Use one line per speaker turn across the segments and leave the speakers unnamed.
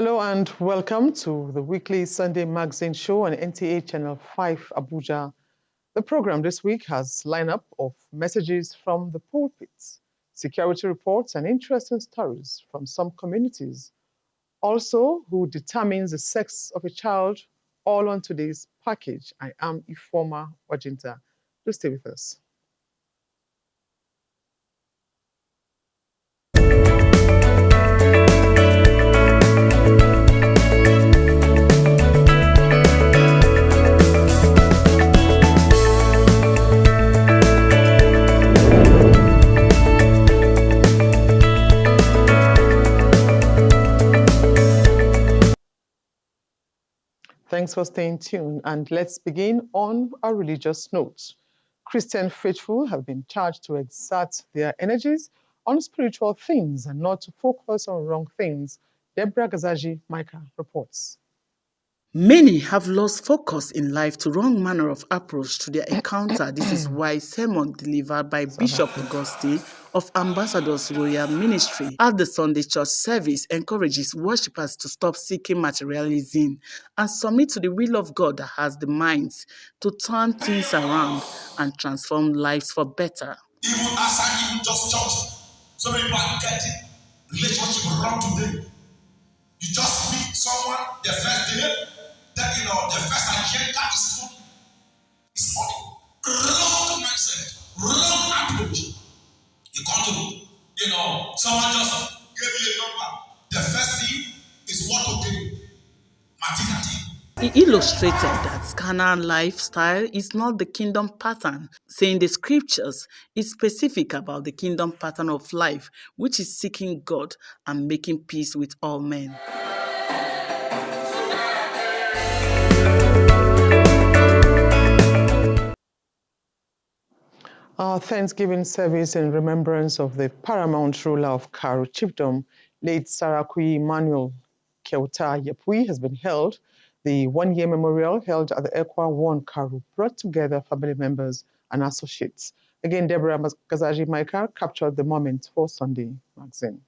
Hello and welcome to the weekly Sunday magazine show on NTA Channel 5 Abuja. The program this week has lineup of messages from the pulpits, security reports and interesting stories from some communities. Also, who determines the sex of a child, all on today's package. I am Ifoma Wajinta. Do stay with us. Thanks for staying tuned, and let's begin on a religious note. Christian faithful have been charged to exert their energies on spiritual things and not to focus on wrong things. Deborah Gazaji Micah reports.
Many have lost focus in life to wrong manner of approach to their encounter. This is why sermon delivered by Bishop Augusti of Ambassadors Royal Ministry at the Sunday church service encourages worshippers to stop seeking materialism and submit to the will of God that has the minds to turn things around and transform lives for better.
Even outside, even just church, so many people are getting relationship wrong today. You just meet someone the first day, then the first agenda is good. It's funny. Wrong mindset, wrong approach. You come to, someone just gave you a number. The first thing is what to do. Martinati.
He illustrated that carnal lifestyle is not the kingdom pattern, saying the scriptures is specific about the kingdom pattern of life, which is seeking God and making peace with all men.
Our Thanksgiving service in remembrance of the paramount ruler of Karu Chiefdom, late Sarakui Emmanuel Keuta Yepui, has been held. The one-year memorial held at the Ekwa 1 Karu brought together family members and associates. Again, Deborah Gazaji Micah captured the moment for Sunday magazine.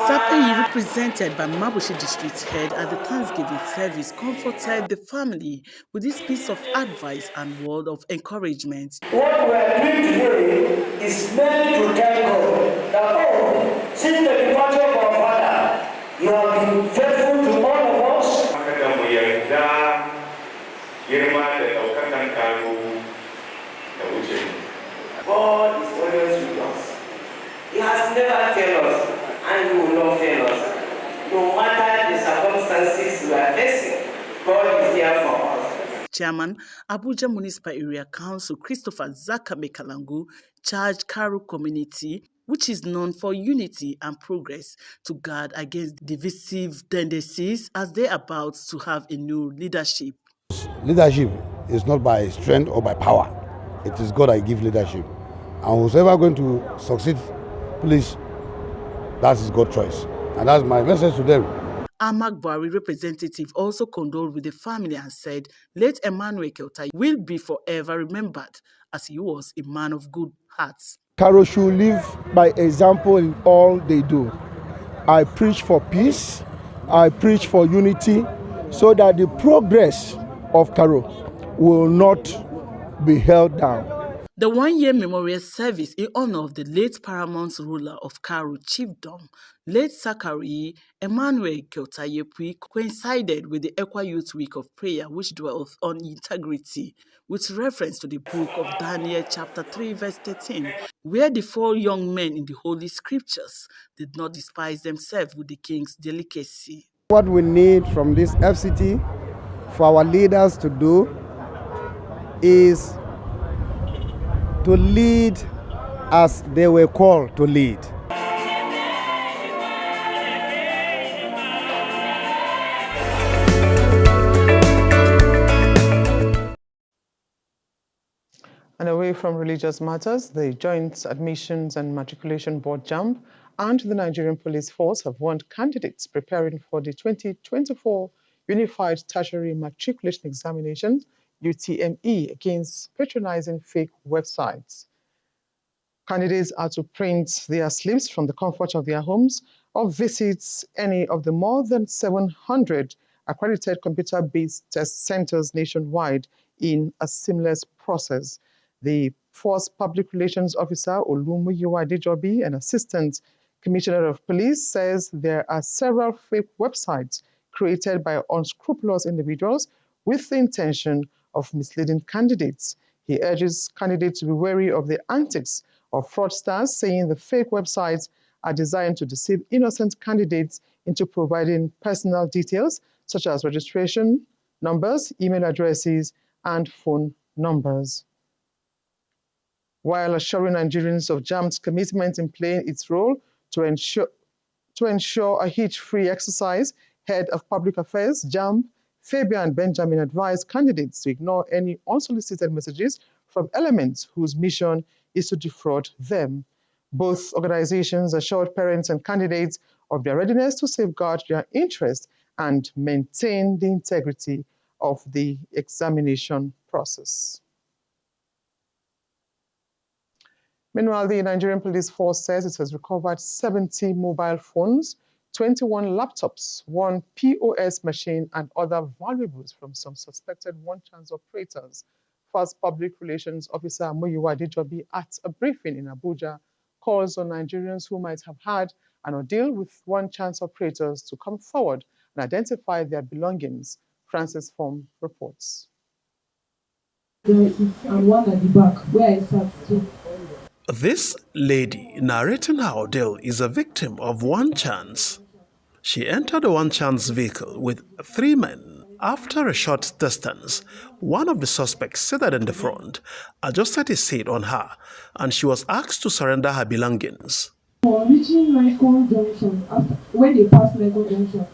Sapeyi, represented by Mabushi District Head at the Thanksgiving service, comforted the family with this piece of advice and word of encouragement.
What we are doing today is meant to tell God that, since the departure of our Father, you have been faithful to all of us. God is always with us. He has never failed us, and He will not fail us. No matter the circumstances we are facing, God is here for us.
Chairman, Abuja Municipal Area Council Christopher Zakabe Kalangu charged Karu community, which is known for unity and progress, to guard against divisive tendencies as they are about to have a new leadership.
Leadership is not by strength or by power. It is God that gives leadership. And who's ever going to succeed, please, that's his God choice. And that's my message to them.
Amak Bari representative also condoled with the family and said late Emmanuel Keuta will be forever remembered as he was a man of good hearts.
Karu should live by example in all they do. I preach for peace, I preach for unity, so that the progress of Karu will not be held down.
The one-year memorial service in honor of the late paramount ruler of Karu Chiefdom, late Sakari Emmanuel Keuta Yepui, coincided with the Ekwa Youth Week of Prayer, which dwells on integrity, with reference to the book of Daniel chapter 3 verse 13, where the 4 young men in the Holy Scriptures did not despise themselves with the king's delicacy.
What we need from this FCT for our leaders to do is to lead as they were called to lead.
And away from religious matters, the Joint Admissions and Matriculation Board JAMB and the Nigerian Police Force have warned candidates preparing for the 2024 Unified Tertiary Matriculation Examinations UTME, against patronizing fake websites. Candidates are to print their slips from the comfort of their homes or visit any of the more than 700 accredited computer-based test centers nationwide in a seamless process. The Force Public Relations Officer Olumuyiwa Adejobi, an Assistant Commissioner of Police, says there are several fake websites created by unscrupulous individuals with the intention of misleading candidates. He urges candidates to be wary of the antics of fraudsters, saying the fake websites are designed to deceive innocent candidates into providing personal details such as registration numbers, email addresses, and phone numbers. While assuring Nigerians of JAMB's commitment in playing its role to ensure a hitch-free exercise, Head of Public Affairs, JAMB, Fabian Benjamin, advised candidates to ignore any unsolicited messages from elements whose mission is to defraud them. Both organizations assured parents and candidates of their readiness to safeguard their interests and maintain the integrity of the examination process. Meanwhile, the Nigerian Police Force says it has recovered 70 mobile phones, 21 laptops, one POS machine, and other valuables from some suspected one-chance operators. First Public Relations Officer Muyiwa Adejobi, at a briefing in Abuja, calls on Nigerians who might have had an ordeal with one-chance operators to come forward and identify their belongings. Francis Form reports.
There is one at the back where I sat too.
This lady narrating her ordeal is a victim of one chance. She entered a one chance vehicle with 3 men. After a short distance, one of the suspects seated in the front adjusted his seat on her, and she was asked to surrender her belongings.
On reaching Nikon Junction, when they passed Nikon Junction,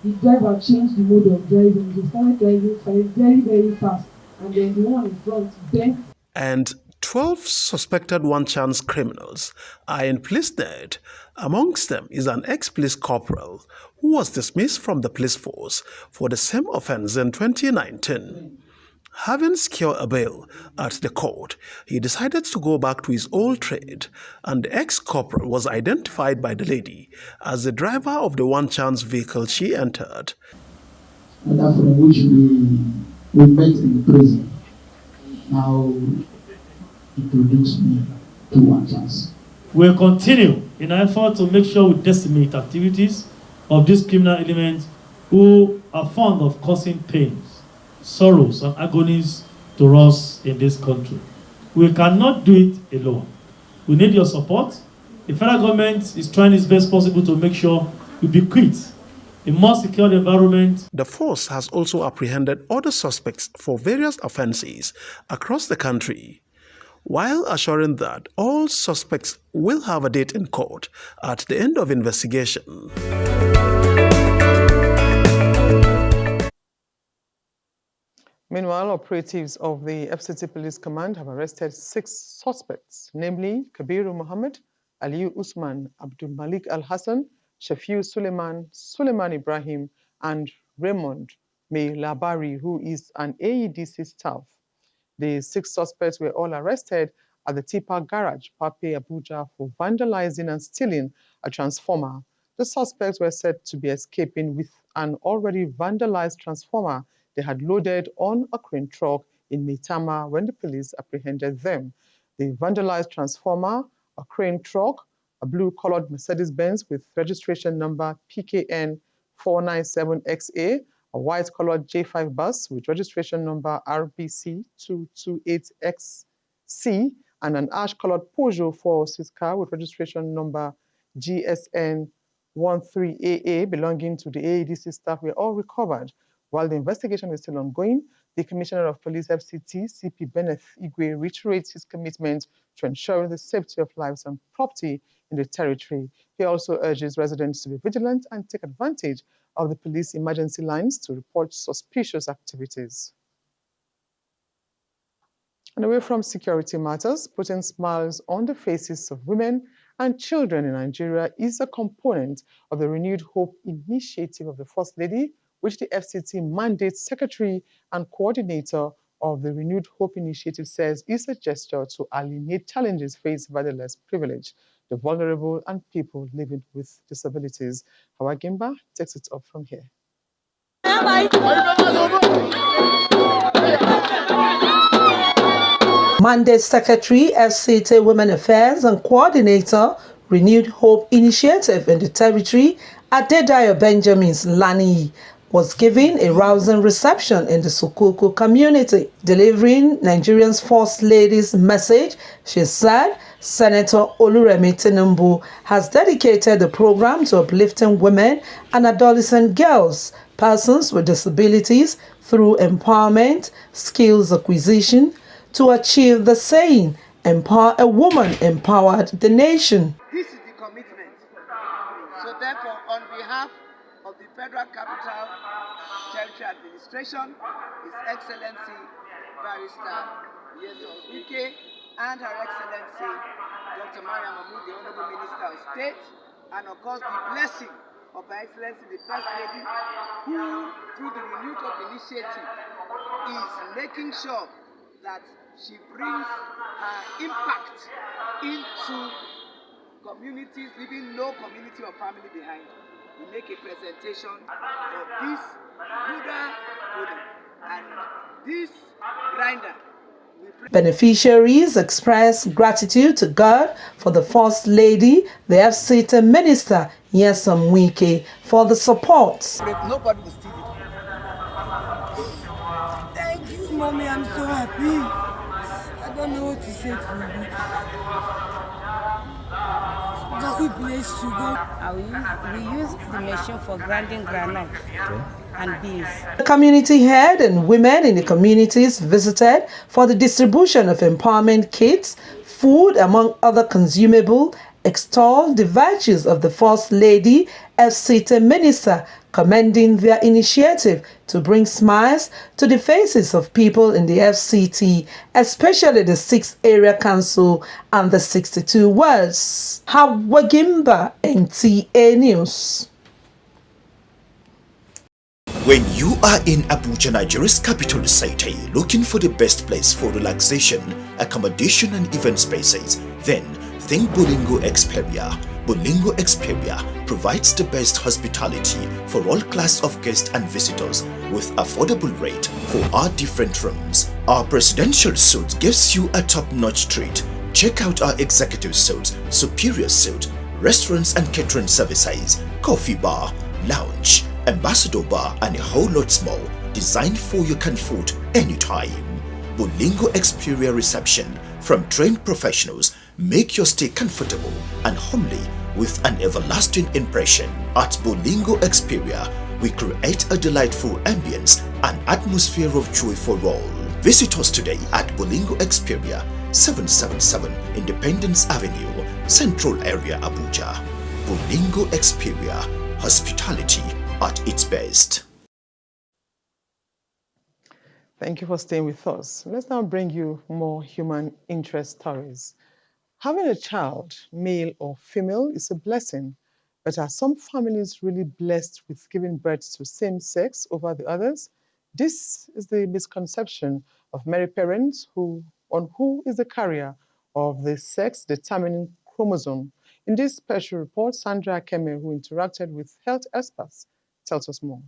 the driver changed the mode of driving. He started driving very, very fast, and then the one in front bent.
And 12 suspected one-chance criminals are in police net. Amongst them is an ex-police corporal who was dismissed from the police force for the same offense in 2019. Having secured a bail at the court, he decided to go back to his old trade, and the ex-corporal was identified by the lady as the driver of the one-chance vehicle she entered.
And that's from which we met in prison. Now, introduce me to one chance.
We'll continue in our effort to make sure we decimate activities of these criminal elements who are fond of causing pains, sorrows, and agonies to us in this country. We cannot do it alone. We need your support. The federal government is trying its best possible to make sure we bequeath a more secure environment.
The force has also apprehended other suspects for various offenses across the country, while assuring that all suspects will have a date in court at the end of investigation.
Meanwhile, operatives of the FCT Police Command have arrested 6 suspects, namely Kabiru Mohammed, Aliyu Usman, Abdul Malik Al-Hassan, Shafiu Suleiman Ibrahim, and Raymond May Labari, who is an AEDC staff. The 6 suspects were all arrested at the Tipa Garage, Pape, Abuja, for vandalizing and stealing a transformer. The suspects were said to be escaping with an already vandalized transformer they had loaded on a crane truck in Maitama when the police apprehended them. The vandalized transformer, a crane truck, a blue-colored Mercedes-Benz with registration number PKN 497XA, a white-colored J5 bus with registration number RBC 228XC, and an ash-colored Peugeot 406 car with registration number GSN 13AA belonging to the AEDC staff were all recovered. While the investigation is still ongoing, the Commissioner of Police FCT, CP Benneth Igwe, reiterates his commitment to ensuring the safety of lives and property in the territory. He also urges residents to be vigilant and take advantage of the police emergency lines to report suspicious activities. And away from security matters, putting smiles on the faces of women and children in Nigeria is a component of the Renewed Hope initiative of the First Lady, which the FCT mandates Secretary and Coordinator of the Renewed Hope Initiative says is a gesture to alienate challenges faced by the less privileged, the vulnerable, and people living with disabilities. Hawa Gimba takes it up from here.
Mandate Secretary, FCT Women Affairs and Coordinator, Renewed Hope Initiative in the territory, Adedayo Benjamin's Lani, was giving a rousing reception in the Sukoko community. Delivering Nigeria's First Lady's message, she said Senator Oluremi Tinubu has dedicated the program to uplifting women and adolescent girls, persons with disabilities, through empowerment, skills acquisition, to achieve the saying, empower a woman, empowered the nation.
This is the commitment. So therefore, on behalf of the Federal Capital Territory Administration, His Excellency Barrister Nyesom Wike and Her Excellency Dr. Mariam Mahmood, the Honorable Minister of State, and of course the blessing of Her Excellency the First Lady, who through the Renewed Hope Initiative is making sure that she brings her impact into communities, leaving no community or family behind. We make a presentation of this Buddha and this grinder.
Beneficiaries express gratitude to God for the First Lady, the FCT Minister, Nyesom Wike, for the support.
Nobody will steal it.
Thank you, Mommy. I'm so happy. I don't know what to say to you. God bless you.
We use the machine for grinding granite and beans.
The community head and women in the communities visited for the distribution of empowerment kits, food, among other consumable, extolled the virtues of the First Lady, FCT Minister, commending their initiative to bring smiles to the faces of people in the FCT, especially the 6th Area Council and the 62 wards. Hawa Gimba, NTA News.
When you are in Abuja, Nigeria's capital city, looking for the best place for relaxation, accommodation and event spaces, then think Bolingo Experia. Bolingo Experia provides the best hospitality for all class of guests and visitors with affordable rate for our different rooms. Our presidential suite gives you a top-notch treat. Check out our executive suite, superior suite, restaurants and catering services, coffee bar, lounge, ambassador bar and a whole lot more, designed for your comfort anytime. Bolingo Experia reception from trained professionals make your stay comfortable and homely with an everlasting impression. At Bolingo Experia, we create a delightful ambience and atmosphere of joy for all. Visit us today at Bolingo Experia, 777 Independence Avenue, Central Area, Abuja. Bolingo Experia, hospitality at its best.
Thank you for staying with us. Let's now bring you more human interest stories. Having a child, male or female, is a blessing, but are some families really blessed with giving birth to same sex over the others? This is the misconception of many parents on who is the carrier of the sex-determining chromosome. In this special report, Sandra Keme, who interacted with health experts, tells us more.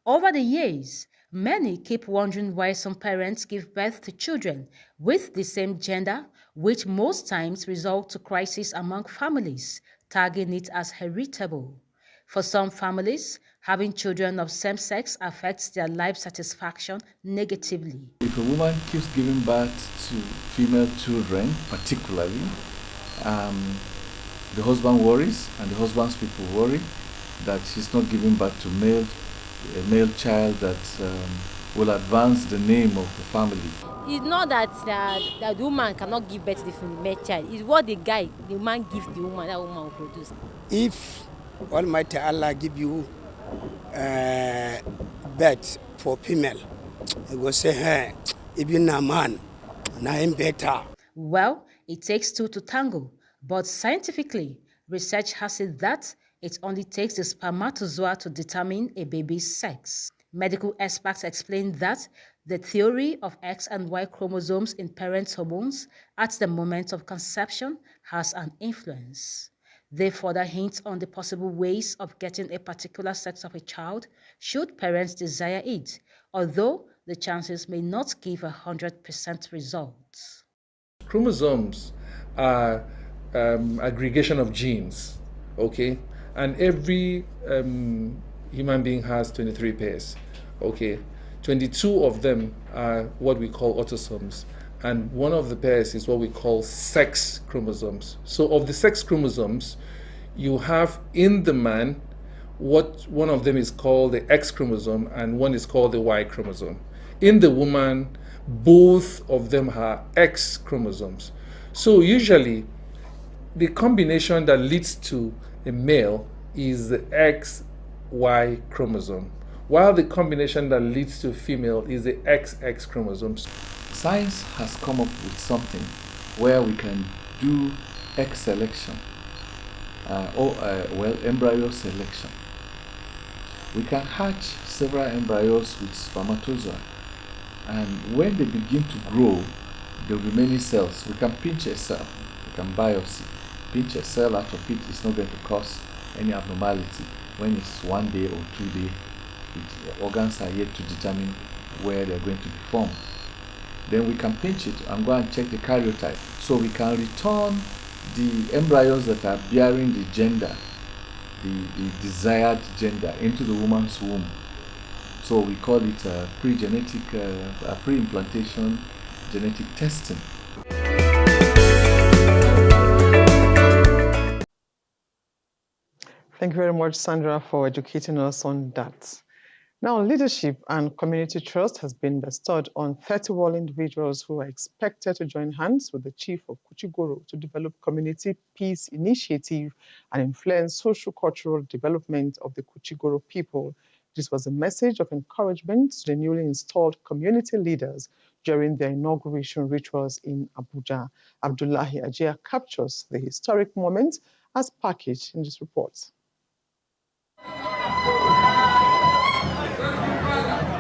Over the years, many keep wondering why some parents give birth to children with the same gender, which most times result to crisis among families, tagging it as heritable. For some families, having children of same sex affects their life satisfaction negatively.
If a woman keeps giving birth to female children, particularly, the husband worries and the husband's people worry that she's not giving birth to a male child that will advance the name of the family.
It's not that the woman cannot give birth to the female child. It's what the man gives the woman, that woman will produce.
If Almighty Allah give you birth for female, he will say, hey, even a man, I'm better.
Well, it takes two to tango, but scientifically, research has it that it only takes the spermatozoa to determine a baby's sex. Medical experts explain that The theory of X and Y chromosomes in parents' hormones at the moment of conception has an influence. They further hint on the possible ways of getting a particular sex of a child should parents desire it, although the chances may not give 100% results.
Chromosomes are aggregation of genes, okay? And every human being has 23 pairs, okay? 22 of them are what we call autosomes, and one of the pairs is what we call sex chromosomes. So of the sex chromosomes, you have in the man what one of them is called the X chromosome and one is called the Y chromosome. In the woman, both of them are X chromosomes. So usually the combination that leads to a male is the XY chromosome, while the combination that leads to a female is the XX chromosomes.
Science has come up with something where we can do X selection, embryo selection. We can hatch several embryos with spermatozoa, and when they begin to grow, there will be many cells. We can pinch a cell, we can biopsy, pinch a cell out of it. It's not going to cause any abnormality. When it's 1 day or 2 days, the organs are yet to determine where they're going to be formed. Then we can pinch it and go and check the karyotype. So we can return the embryos that are bearing the gender, the desired gender, into the woman's womb. So we call it pre-implantation genetic testing.
Thank you very much, Sandra, for educating us on that. Now, leadership and community trust has been bestowed on 31 individuals who are expected to join hands with the chief of Kuchigoro to develop community peace initiative and influence socio-cultural development of the Kuchigoro people. This was a message of encouragement to the newly installed community leaders during their inauguration rituals in Abuja. Abdullahi Ajia captures the historic moment as packaged in this report.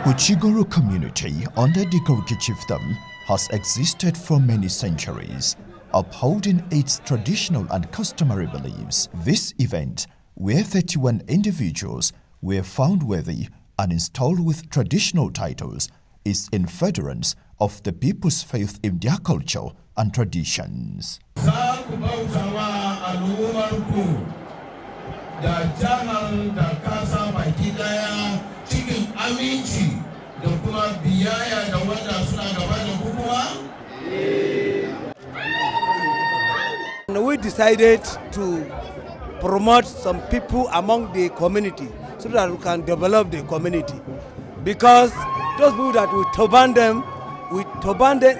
Kuchigoro community under the Kuruki chiefdom has existed for many centuries, upholding its traditional and customary beliefs. This event, where 31 individuals were found worthy and installed with traditional titles, is in furtherance of the people's faith in their culture and traditions.
We decided to promote some people among the community so that we can develop the community, because those people that we turban them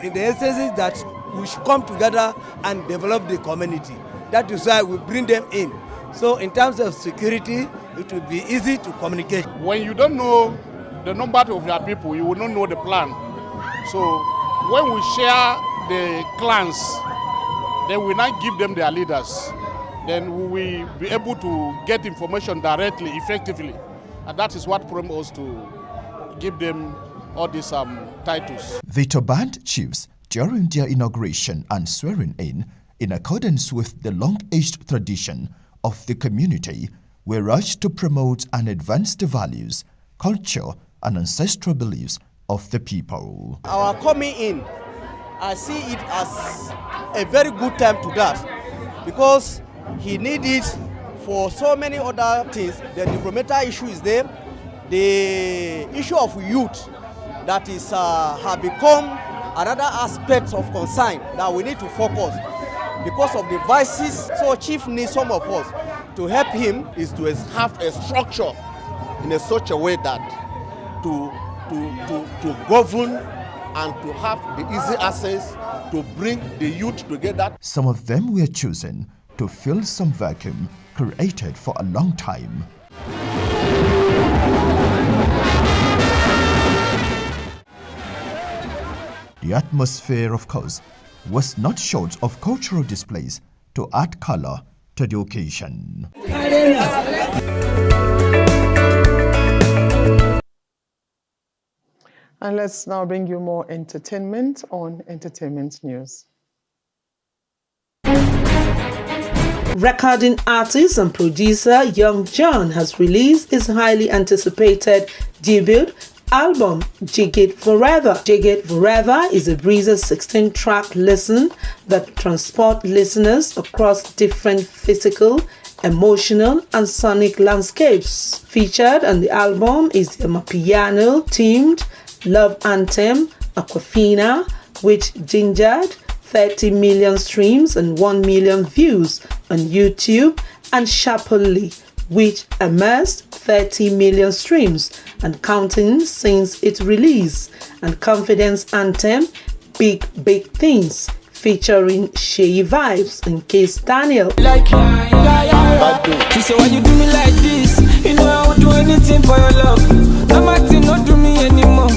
in the essence that we should come together and develop the community. That is why we bring them in. So in terms of security, it will be easy to communicate.
When you don't know the number of your people, you will not know the plan. So when we share the clans, then we now give them their leaders. Then we will be able to get information directly, effectively. And that is what prompted us to give them all these titles.
The turbaned chiefs, during their inauguration and swearing in accordance with the long-aged tradition of the community, were urged to promote and advance the values, culture, and ancestral beliefs of the people.
Our coming in, I see it as a very good time to that, because he needed for so many other things. The environmental issue is there, the issue of youth that is have become another aspect of concern that we need to focus because of the vices. So Chief needs some of us to help him is to have a structure in such a way that to govern and to have the easy access to bring the youth together.
Some of them were chosen to fill some vacuum created for a long time. The atmosphere, of course, was not short of cultural displays to add color to the occasion.
And let's now bring you more entertainment on Entertainment News.
Recording artist and producer Young John has released his highly anticipated debut album, Jigit Forever. Jigit Forever is a breezy 16-track listen that transports listeners across different physical, emotional, and sonic landscapes. Featured on the album is the Amapiano-themed love anthem, Aquafina, which gingered 30 million streams and 1 million views on YouTube, and Sharply, which amassed 30 million streams and counting since its release, and Confidence Anthem, Big Big Things, featuring Shay Vibes and Case Daniel.
Like, she said, why you do me like this? You know I would do anything for your love. No matter, not do me anymore.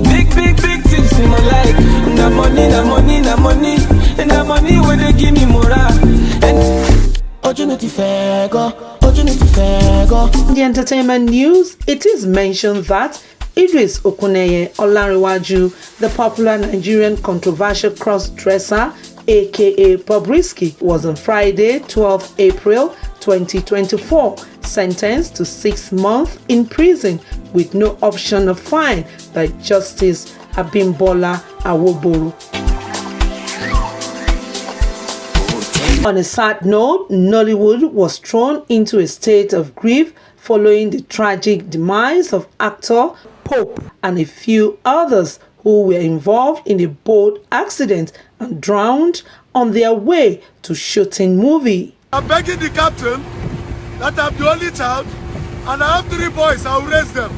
Big things in my life. The money, the money, the money. And the money when they give me more. And opportunity fair go.
In the entertainment news, it is mentioned that Idris Okuneye Olanrewaju, the popular Nigerian controversial cross-dresser, aka Bobrisky, was on Friday, 12 April 2024, sentenced to 6 months in prison with no option of fine by Justice Abimbola Awoboro. On a sad note, Nollywood was thrown into a state of grief following the tragic demise of actor Pope and a few others who were involved in a boat accident and drowned on their way to shooting movie.
I'm begging the captain that I'm the only child and I have 3 boys, I'll raise them.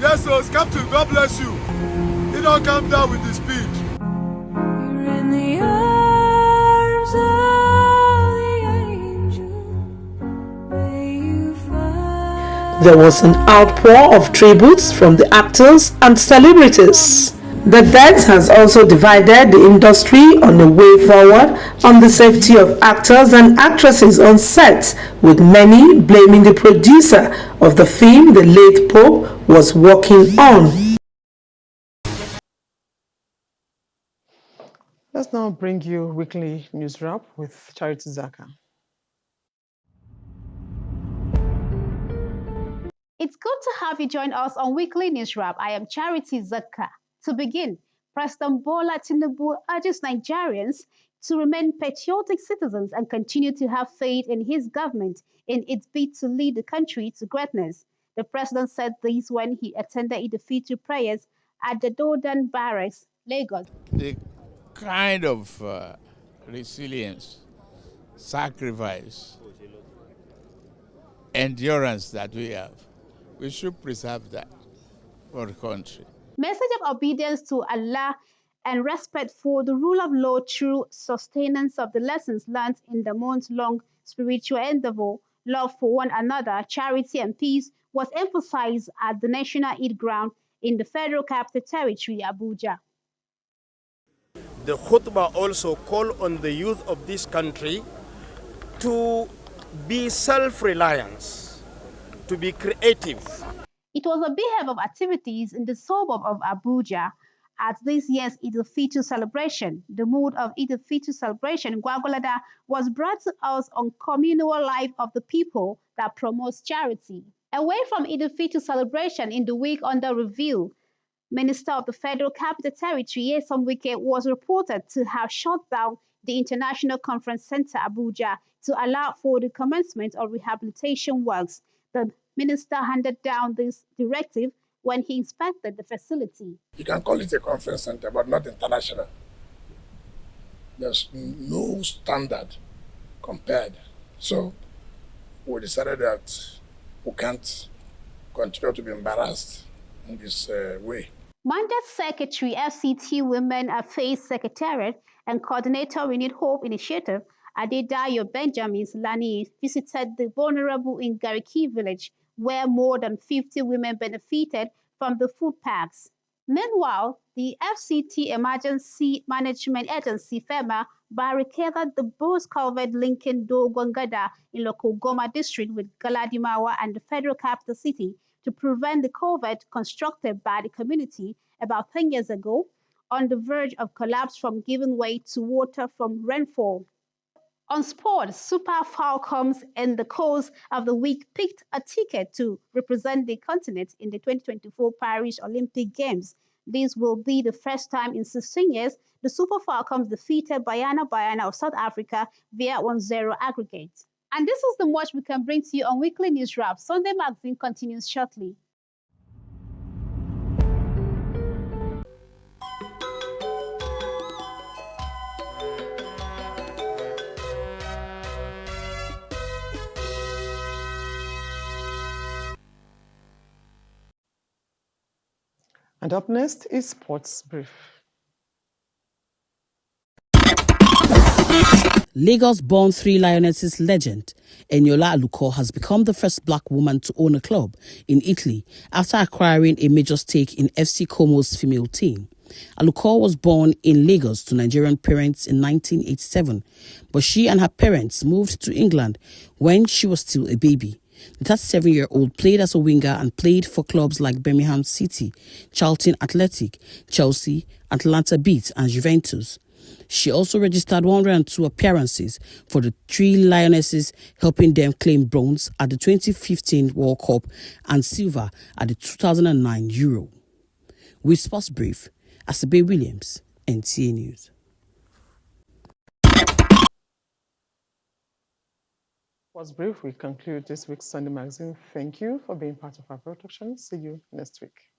Yes, so Captain, God bless you. He don't come down with the speed.
You're in the arms of
there was an outpour of tributes from the actors and celebrities. The death has also divided the industry on the way forward on the safety of actors and actresses on set, with many blaming the producer of the film the late Pope was working on.
Let's now bring you weekly news wrap with Charity Zaka.
It's good to have you join us on Weekly News Wrap. I am Charity Zaka. To begin, President Bola Tinubu urges Nigerians to remain patriotic citizens and continue to have faith in his government in its bid to lead the country to greatness. The president said this when he attended the Fitr prayers at the Dodan Barracks, Lagos.
The kind of resilience, sacrifice, endurance that we have, we should preserve that for the country.
Message of obedience to Allah and respect for the rule of law through sustenance of the lessons learned in the month-long spiritual endeavor, love for one another, charity and peace was emphasized at the National Eid Ground in the Federal Capital Territory, Abuja.
The khutbah also called on the youth of this country to be self-reliant, to be creative.
It was a beehive of activities in the suburb of Abuja at this year's Eid al-Fitr celebration. The mood of Eid al-Fitr celebration in Gwagwalada was brought to us on communal life of the people that promotes charity. Away from Eid al-Fitr celebration in the week under review, Minister of the Federal Capital Territory, Nyesom Wike, was reported to have shut down the International Conference Center, Abuja, to allow for the commencement of rehabilitation works. The minister handed down this directive when he inspected the facility.
You can call it a conference center, but not international. There's no standard compared. So we decided that we can't continue to be embarrassed in this way.
Mandate Secretary, FCT Women Affairs Secretariat and Coordinator Renewed Hope Initiative, Adedayo Benjamin Lani, visited the vulnerable in Gariki village, where more than 50 women benefited from the food packs. Meanwhile, the FCT Emergency Management Agency, FEMA, barricaded the Bose culvert linking Dogongada in local Goma district with Galadimawa and the Federal Capital City to prevent the culvert constructed by the community about 10 years ago, on the verge of collapse from giving way to water from rainfall. On sports, Super Falcons in the course of the week picked a ticket to represent the continent in the 2024 Paris Olympic Games. This will be the first time in 16 years the Super Falcons defeated Banyana Banyana of South Africa via 1-0 aggregate. And this is the much we can bring to you on Weekly News Wrap. Sunday Magazine continues shortly.
And up next is Sports Brief.
Lagos-born Three Lionesses legend Eniola Aluko has become the first black woman to own a club in Italy after acquiring a major stake in FC Como's female team. Aluko was born in Lagos to Nigerian parents in 1987, but she and her parents moved to England when she was still a baby. The 37-year-old played as a winger and played for clubs like Birmingham City, Charlton Athletic, Chelsea, Atlanta Beat and Juventus. She also registered 102 appearances for the Three Lionesses, helping them claim bronze at the 2015 World Cup and silver at the 2009 Euro. With Sports Brief, Asabe Williams, NTA News.
Sports Brief, we conclude this week's Sunday Magazine. Thank you for being part of our production. See you next week.